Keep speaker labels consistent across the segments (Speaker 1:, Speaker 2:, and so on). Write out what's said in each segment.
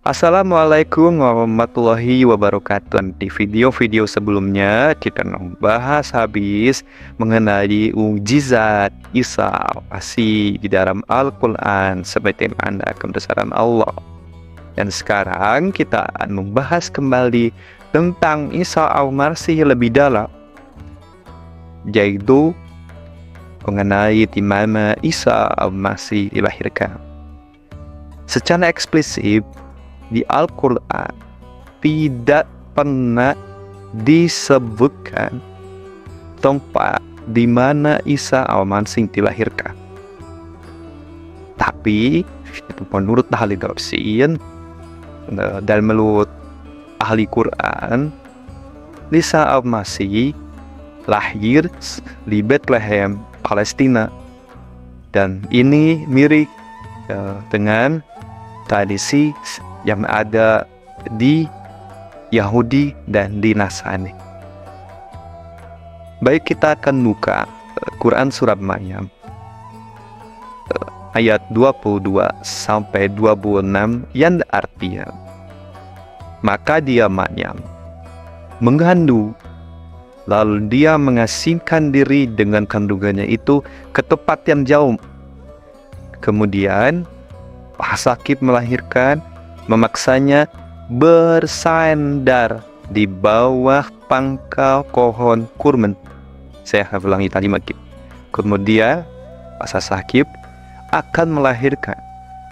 Speaker 1: Assalamualaikum warahmatullahi wabarakatuh. Di video-video sebelumnya kita membahas habis mengenai mukjizat Isa Al-Masih di dalam Al-Quran sebagai tanda kebesaran Allah. Dan sekarang kita akan membahas kembali tentang Isa Al-Masih lebih dalam, yaitu mengenai di mana Isa Al-Masih dilahirkan. Secara eksplisit di Al-Quran tidak pernah disebutkan tempat di mana Isa Al-Masih dilahirkan. Tapi menurut ahli tafsir dan menurut ahli Quran, Isa Al-Masih lahir di Bethlehem, Palestina, dan ini mirip dengan tradisi yang ada di Yahudi dan di Nasrani. Baik, kita akan buka Quran surat Maryam ayat 22 sampai 26 yang artinya, maka dia Maryam mengandung, lalu dia mengasingkan diri dengan kandungannya itu ke tempat yang jauh. Kemudian sakit melahirkan, memaksanya bersandar di bawah pangkal pohon kurma. Saya akan ulangi kalimat. Kemudian pas sakit akan melahirkan,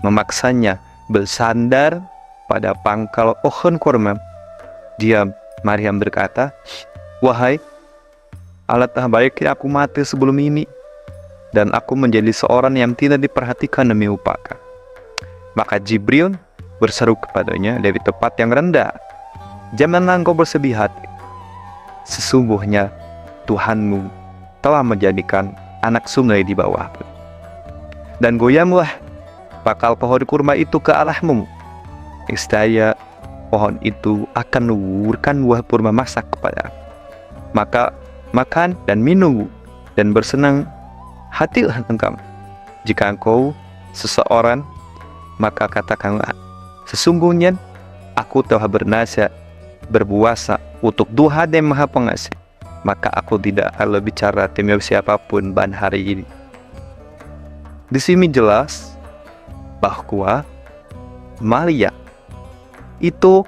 Speaker 1: memaksanya bersandar pada pangkal pohon kurma. Dia Maryam berkata, "Wahai Allah, baiknya aku mati sebelum ini, dan aku menjadi seorang yang tidak diperhatikan demi upaka." Maka Jibril berseru kepadanya dari tempat yang rendah, "Janganlah engkau bersedih hati. Sesungguhnya Tuhanmu telah menjadikan anak sungai di bawahmu. Dan goyanglah bakal pohon kurma itu ke arahmu. Niscaya pohon itu akan menguburkan buah kurma masak kepada. Maka makan dan minum dan bersenang hatilah engkau. Jika engkau seseorang, maka katakanlah, sesungguhnya aku telah berpuasa untuk Tuhan yang Maha Pengasih, maka aku tidak akan berbicara demi siapapun pada hari ini." Di sini jelas bahwa Maria itu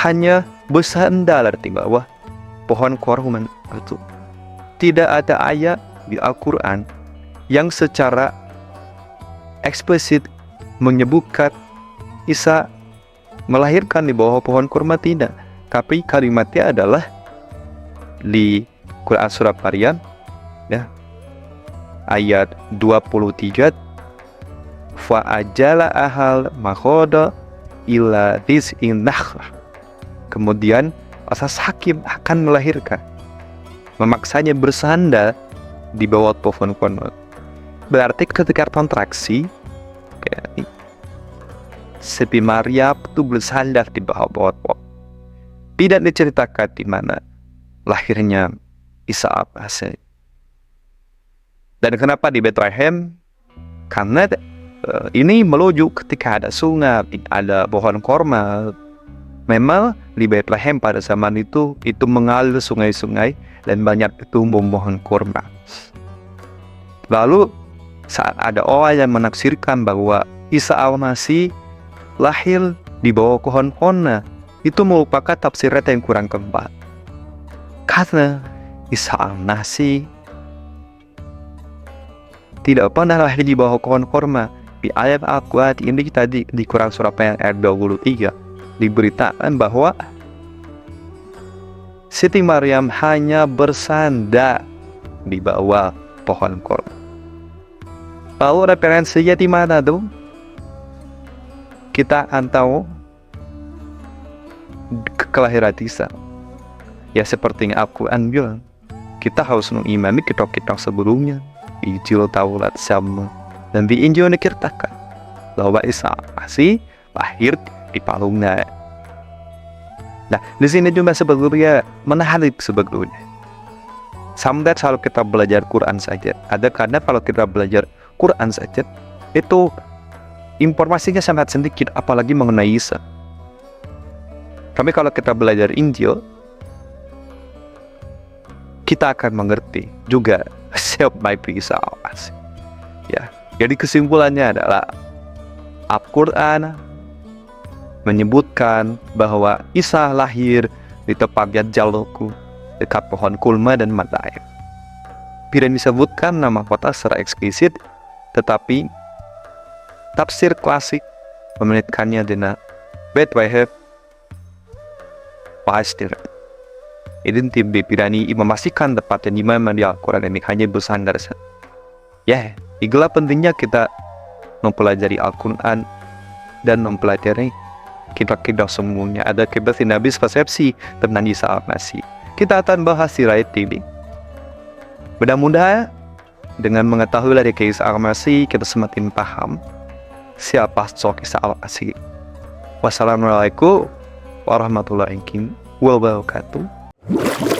Speaker 1: hanya bersandar di bawah pohon kurma itu. Tidak ada ayat di Al-Quran yang secara eksplisit menyebutkan Isa melahirkan di bawah pohon kurma, tidak. Tapi kalimatnya adalah di Quran surat Maryam ya, ayat 23, fa ajala ahal makhoda ila riz'in nakhlah. Kemudian asas hakim akan melahirkan, memaksanya bersandar di bawah pohon kurma. Berarti ketika kontraksi sepi Maria itu bersandar di bawah pohon. Tidak diceritakan di mana lahirnya Isa Al-Masih. Dan kenapa di Bethlehem? Karena ini menuju ketika ada sungai, ada pohon korma. Memang di Bethlehem pada zaman itu mengalir sungai-sungai dan banyak tumbuh pohon korma. Lalu saat ada orang yang menafsirkan bahwa Isa Al-Masih lahir di bawah pohon korma, itu merupakan tafsir yang kurang tepat. Karena Isa Al-Masih tidak pernah lahir di bawah pohon korma. Di ayat Al-Quran ini tadi di Quran surat ayat 23 diberitakan bahwa Siti Maryam hanya bersandar di bawah pohon korma. Lalu referensinya di mana tuh? Kita akan tahu kelahiran Isa. Ya seperti yang Al-Quran bilang, kita harus mengimani kitab-kitab sebelumnya, Injil, Taurat, Zabur, dan di Injil diceritakan bahwa Isa masih lahir di Palestina. Nah, di sini juga sebetulnya menarik sebetulnya. Sampai kalau kita belajar Quran saja, ada karena kalau kita belajar Quran saja itu informasinya sangat sedikit, apalagi mengenai Isa. Tapi kalau kita belajar Injil, kita akan mengerti juga siapa baik Isa Al-Masih. Ya, jadi kesimpulannya adalah Al-Quran menyebutkan bahwa Isa lahir di tepat jalurku dekat pohon kulma dan mata air. Tidak disebutkan nama kota secara eksplisit, tetapi tafsir klasik memenitkannya dengan Bethlehem, Palestina. Ini tim Pirani memastikan tepatnya di mana di Al-Quran ini hanya bersandar. Ya, itulah pentingnya kita mempelajari Al-Quran dan mempelajari kitab-kitab semuanya. Ada kebetulan habis persepsi tentang Isa Al-Masih. Kita akan bahas di Raid TV. Mudah-mudahan dengan mengetahui dari Isa Al-Masih kita semakin paham siapa sosok Isa Al-Masih. Wassalamualaikum warahmatullahi wabarakatuh.